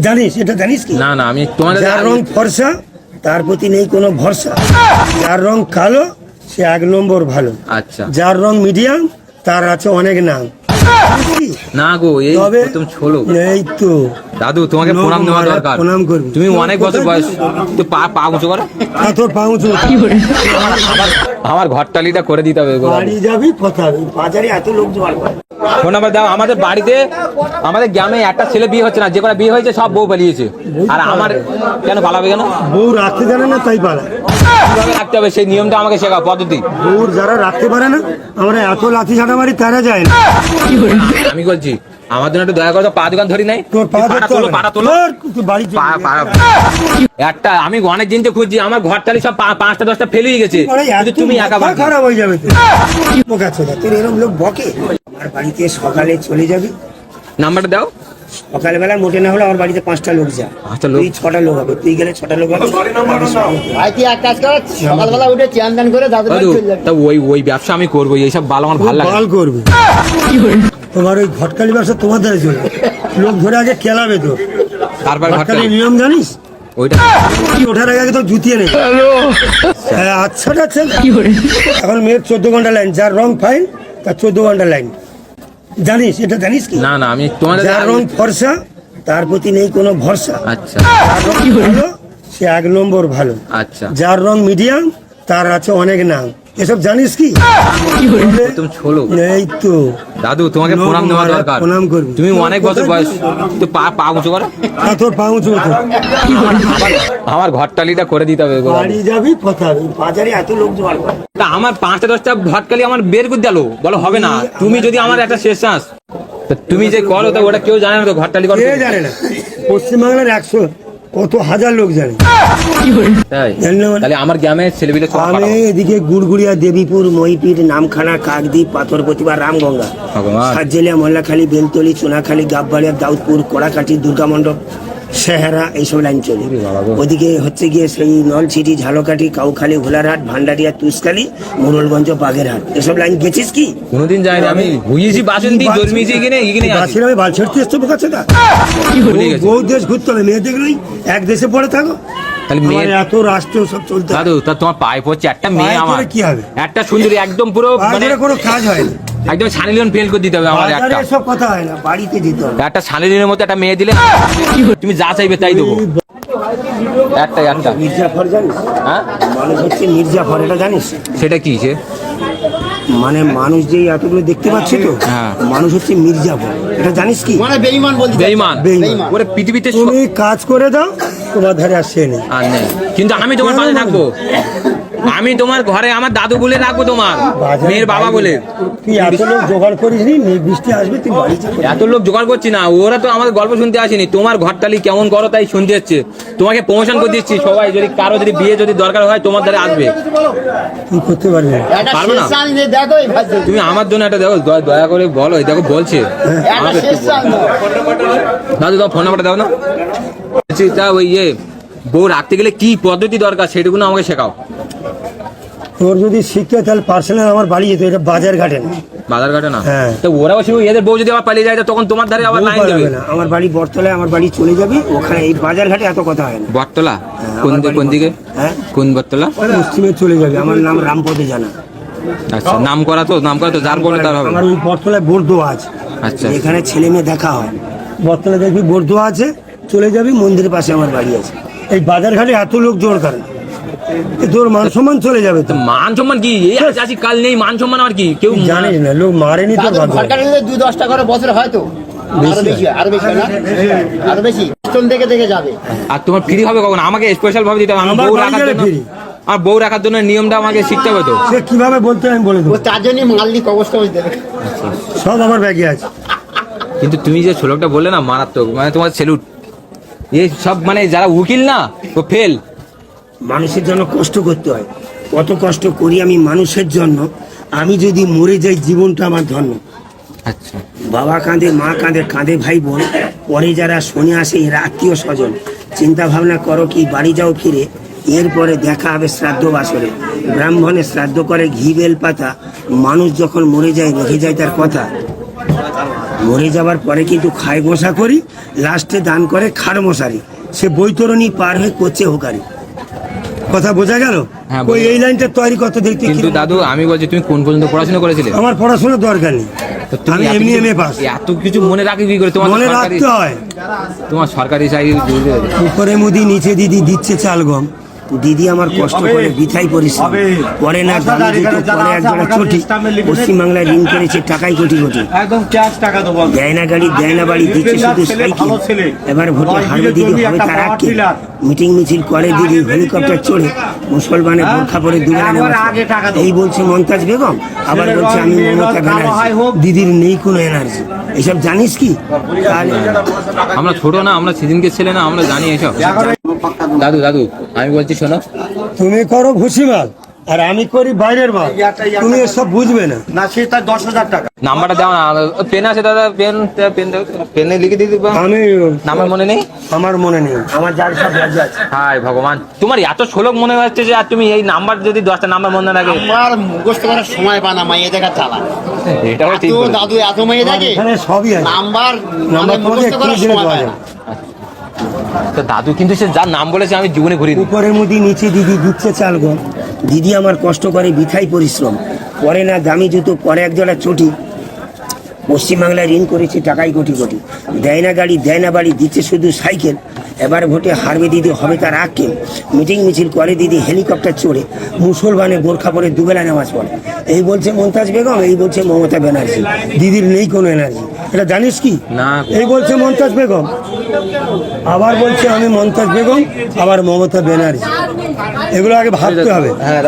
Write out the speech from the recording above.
জানিস এটা জানিস কি? না না আমি তোমাদের যার রং ফর্সা তার প্রতি নেই কোনো ভরসা। যার রং কালো সে 1 নম্বর ভালো। আচ্ছা যার রং মিডিয়াম তার আছে অনেক নাম। না গো এই তবে প্রথম ছোলো এই তো দাদু তোমাকে প্রণাম নেওয়া দরকার। প্রণাম করবি। তুমি অনেক বছর বয়স, তো পা উঁচু করো। তোর পা উঁচু আমার ঘরটালিটা করে দিতে হবে। বাড়ি যাবি কথা হবে, বাজারে এত লোক জোগাড় করে। ফোন নাম্বার দাও। আমাদের বাড়িতে আমাদের গ্রামে একটা ছেলে বিয়ে হচ্ছে না, যে কটা বিয়ে হয়েছে সব বউ পালিয়েছে। আর আমার কেন পালাবে কেন? বউ রাখতে জানে না তাই পালায়। কিভাবে রাখতে হবে সেই নিয়মটা আমাকে শেখাও, পদ্ধতি। বউ যারা রাখতে পারে না, আমরা এত লাঠি ঝাঁটা মারি তারা যায় না। আমি বলছি আমার জন্য একটু দয়া করে পা দোকান ধরি নাই। তোর পা তোলো, পাটা তোলো। তুই বাড়ি একটা আমি অনেক দিন থেকে খুঁজছি, আমার ঘরটালি সব 5টা 10টা ফেলেই গেছে, কিন্তু তুমি একা বাকি। খারাপ হয়ে যাবে। তোর এরকম লোক বকে। আমার বাড়িতে সকালে চলে যাবি, নাম্বারটা দাও। সকালবেলা মোটে না হলে আমার বাড়িতে 5টা লোক যা, 5টা লোক? তুই 6টা লোক হবে, তুই গেলে 6টা লোক হবে। ভাই তুই এক কাজ কর, সকালবেলা উঠে চান দান করে দাদু বাড়ি চলে যাবি। তা ওই ব্যবসা আমি করবো, এইসব ভালো আমার ভালো লাগে। বাল করবি তোমার ওই ঘটকালি ব্যবসা তোমার দ্বারা চলবে। লোক ধরে আগে খেলাবে তো। তারপর ঘটকালি নিয়ম জানিস? ওইটা কি ওঠার আগে তো জুতিয়ে নেই। আচ্ছা আচ্ছা, এখন মেয়ের 14 ঘন্টা লাইন, যার রং ফাইন তার 14 ঘন্টা লাইন। জানিস এটা জানিস কি? না না আমি তোমাদের যার রং ফর্সা তার প্রতি নেই কোনো ভরসা। আচ্ছা যার রং কালো সে 1 নম্বর ভালো। আচ্ছা যার রং মিডিয়াম তার আছে অনেক নাম। এসব জানিস কি? প্রথম ছোলো এই তো দাদু তোমাকে প্রণাম নেওয়া দরকার। প্রণাম করবি। তুমি অনেক বছর বয়স, তো পা উঁচু করো। তোর পা উঁচু হতো। আমার ঘরটালিটা করে দিতে হবে। বাড়ি যাবি কথা হবে, বাজারে এত লোক জোগাড় করে। তা আমার 5টা 10টা ঘটকালি আমার বের করে দিলো, বলো হবে না? তুমি যদি আমার একটা শেষ চান্স, তুমি যে করো তা ওটা কেউ জানে না তো, ঘরটালি করো কে জানে না? পশ্চিমবাংলার 100 কত হাজার লোক জানে। তাই তাহলে আমার গ্রামে ছেলেপিলে সব আমি পাঠাবো। এদিকে গুড়গুড়িয়া, দেবীপুর, মহিপির, নামখানা, কাকদ্বীপ, পাথরপ্রতিভা, রামগঙ্গা, ভগবান। সাতজেলিয়া, মোল্লাখালী, বেলতলি, চুনাখালী, গাববাড়িয়া, দাউদপুর, কড়াকাঠি, দুর্গামণ্ডপ, সেহারা, এইসব লাইন চলে। ওদিকে হচ্ছে গিয়ে সেই নলছিটি, ঝালকাঠি, কাউখালী, ভোলারহাট, ভান্ডারিয়া, তুষখালী, মোড়লগঞ্জ, বাগেরহাট, এসব লাইন গেছিস কি? কোনোদিন যাইনি আমি, বুঝেছি বাসন্তী জন্মেছি এখানে এখানে আছি। বাসের আমি বাল ছেড়তে এসছো বোকা ছেদা। ভুলে গেছি। বহু দেশ ঘুরতে হবে, মেয়ে দেখলেই এক দেশে পড়ে থাকো। তাহলে মেয়ে আমার এত রাষ্ট্র সব চলতে হয়। দাদু তা তোমার পায়ে পড়ছে একটা মেয়ে, পায়ে আমার পড়ে কি হবে? একটা সুন্দরী একদম পুরো মানে বাজারে কোনো কাজ হয় না। একদম শালিলিয়ন ফেল করে দিতে হবে আমার বাজারে একটা। এসব কথা হয় না, বাড়িতে দিতে হবে। একটা শালিলিয়নের মতো একটা মেয়ে দিলে তুমি যা চাইবে তাই দেবো। একটা মির্জাফর জানিস? হ্যাঁ মানুষ হচ্ছে মির্জাফর, এটা জানিস? সেটা কি সে? মানে মানুষ যে এতগুলো দেখতে পাচ্ছি তো, হ্যাঁ। মানুষ হচ্ছে মির্জাফর, এটা জানিস কি? মানে বেঈমান বলতে বেঈমান। বেঈমান। ওরে পৃথিবীতে তুমি কাজ করে দাও, তোমার ধারে আসছে নেই। আর নেই, কিন্তু আমি তোমার পাশে থাকবো। আমি তোমার ঘরে আমার দাদু বলে রাখবো, তোমার মেয়ের বাবা বলে। তুই এত লোক জোগাড় করিস নি, বৃষ্টি আসবে তুই বাড়ি যাবি। এত লোক জোগাড় করছি না, ওরা তো আমাদের গল্প শুনতে আসেনি। তোমার ঘরটালি কেমন করো তাই শুনতে হচ্ছে। তোমাকে প্রমোশন করে দিচ্ছি, সবাই যদি কারো যদি বিয়ে যদি দরকার হয় তোমার দ্বারা আসবে। তুই করতে পারবি না। একটা পারবো না। শেষ চান্স দিয়ে দেখো এই ভাই। তুমি আমার জন্য একটা দেখো, দয়া করে বলো। এই দেখো বলছে একটা আমাকে শেষ একটু চান্স দাও। দাদু দাও, ফোন নাম্বারটা দাও না। বলছি, তা ওই বউ রাখতে গেলে কি পদ্ধতি দরকার সেটুকু আমাকে শেখাও। তোর যদি শিখতে হয় তাহলে পার্সোনাল আমার বাড়ি যেত, এটা বাজার ঘাটে না। বাজার ঘাটে না? হ্যাঁ। তো ওরাও শিখবে, এদের বউ যদি আবার পালিয়ে যায় তখন তোমার ধারে আবার বউ লাইন দেবে। পালাবে না, আমার বাড়ি বটতলায়, আমার বাড়ি চলে যাবি ওখানে। এই বাজার ঘাটে এত কথা হয় না। বটতলা? আমার বাড়ি কোন দিকে? হ্যাঁ, কোন বটতলা? পশ্চিমে চলে যাবে। আমার নাম রামপদে জানা। আচ্ছা, নাম করা তো যার বলে তার হবে। আমার ওই বটতলায় বরদোয়া আছে। আচ্ছা। এখানে ছেলে মেয়ে দেখা হয়। বটতলায় দেখবি বরদোয়া আছে, চলে যাবি, মন্দিরের পাশে আমার বাড়ি আছে। এই বাজার ঘাটে এত লোক জোর করে, তোর মান সম্মান চলে যাবে তো। মান সম্মান কি? এই আজ আছি কাল নেই, মান সম্মান আর কি? কেউ জানিস না, লোক মারেনি তো। দাদু ঘর কাটলে 2-10 টাকা করে বছর হয় তো। আরো বেশি হয়, আরো বেশি হয় না? আরো বেশি স্টোন দেখে দেখে যাবে। আর তোমার ফ্রি হবে কখন? আমাকে স্পেশাল ভাবে দিতে হবে। আমার বউ বাড়ি রাখার গেলে জন্য, free। আমার বউ রাখার জন্য নিয়মটা আমাকে শিখতে হবে তো। সে কিভাবে বলতে হয় আমি বলে ও দেবো, তার জন্যই মাল্লি কবজ টবজ দেবে। সব আমার ব্যাগে আছে। কিন্তু তুমি যে ছোলকটা বললে না, মারাত্মক, মানে তোমার সেলুট। এই সব মানে যারা উকিল না ও ফেল। মানুষের জন্য কষ্ট করতে হয়, কত কষ্ট করি আমি মানুষের জন্য। আমি যদি মরে যাই জীবনটা আমার ধন্য। আচ্ছা, বাবা কাঁদে, মা কাঁদে, কাঁদে ভাই বোন, পরে যারা শুনে আসে এরা আত্মীয় স্বজন। চিন্তা ভাবনা করো কি বাড়ি যাও ফিরে, এরপরে দেখা হবে শ্রাদ্ধ বাসরে। ব্রাহ্মণে শ্রাদ্ধ করে ঘি বেল পাতা, মানুষ যখন মরে যায় রেখে যায় তার কথা। মরে যাওয়ার পরে কিন্তু খায় গোসা করি, লাস্টে দান করে খাড় মশারি, সে বৈতরণী পার হয়ে করছে হোকারি। কথা বোঝা গেল? হ্যাঁ, ওই এই লাইনটা তৈরি করতে দেখতে কিন্তু দাদু আমি বলছি তুমি কোন পর্যন্ত পড়াশোনা করেছিলে? আমার পড়াশোনার দরকার নেই, তো তুমি আমি এত এমনি কিছু- এমএ পাস। এত কিছু মনে রাখি কি করে? তোমার তো মনে সরকারি- রাখতে হয়। তোমার সরকারি চাকরি উপরে মুদি নিচে দিদি দিচ্ছে চাল গম। দিদি আমার কষ্ট করে বৃথাই পরিশ্রম পরে না দামি জুতো, পরে একজোড়া চটি, পশ্চিমবাংলায় ঋণ করেছে টাকায় কোটি কোটি, একদম ক্যাশ টাকা দেবো। দেয় না গাড়ি দেয় না বাড়ি, দিচ্ছে শুধু সাইকেল। এবার ভোটে হারবে দিদি, হবে তার আটকে। মিটিং মিছিল করে দিদি হেলিকপ্টার চড়ে, মুসলমানের বোরখা পরে দুবেলা নামাজ পড়ে। এই বলছে মমতাজ বেগম, আবার বলছে আমি মমতা ব্যানার্জি। দিদির নেই কোনো এনার্জি, এসব জানিস কি? তাহলে আমরা ছোট না, আমরা সেদিনকে ছেলে না, আমরা জানি এসব। দাদু দাদু আমি বলছি শোনো, তুমি করো ভুসিমাল আর আমি করি বাইরের মাল, তুমি এসব বুঝবে না। না সে তার 10,000 টাকা। নাম্বারটা দাও না, পেন আছে দাদা, পেন পেন পেনে লিখে দিয়ে দিবা। আমি নাম্বার মনে নেই? আমার মনে নেই, আমার যার সব রাজি আছে। হায় ভগবান, তোমার এত শ্লোক মনে হচ্ছে যে আর তুমি এই নাম্বার যদি 10টা নাম্বার মনে রাখে। আমার মুখস্থ করার সময় পায় না, মাইয়ে দেখা চালা। এটাও ঠিক তো বলেছো। দাদু এত মেয়ে থাকে, এখানে সবই আছে। নাম্বার নাম্বার তোমাকে মুখস্থ করার একটু সময় দিলে পায় দেওয়া না। তো দাদু কিন্তু সে যার নাম বলেছে আমি জীবনে ঘুরি উপরে মুদি নিচে দিদি দিচ্ছে চাল গম। দিদি আমার কষ্ট করে বৃথাই পরিশ্রম, পরে না দামি জুতো, পরে একজোড়া চটি, পশ্চিমবাংলায় ঋণ করেছে টাকায় কোটি কোটি, দেয় না গাড়ি দেয় না বাড়ি, দিচ্ছে শুধু সাইকেল। এবার ভোটে হারবে দিদি, হবে তার আক্কেল। মিটিং মিছিল করে দিদি হেলিকপ্টার চড়ে, মুসলমানে বোরখা পরে দুবেলা নামাজ পড়ে। এই বলছে মমতাজ বেগম, এই বলছে মমতা ব্যানার্জি। দিদির নেই কোনো এনার্জি, এটা জানিস কি? না। এই বলছে মমতাজ বেগম, আবার বলছে আমি মমতাজ বেগম, আবার মমতা ব্যানার্জি। এগুলো আগে ভাবতে হবে। হ্যাঁ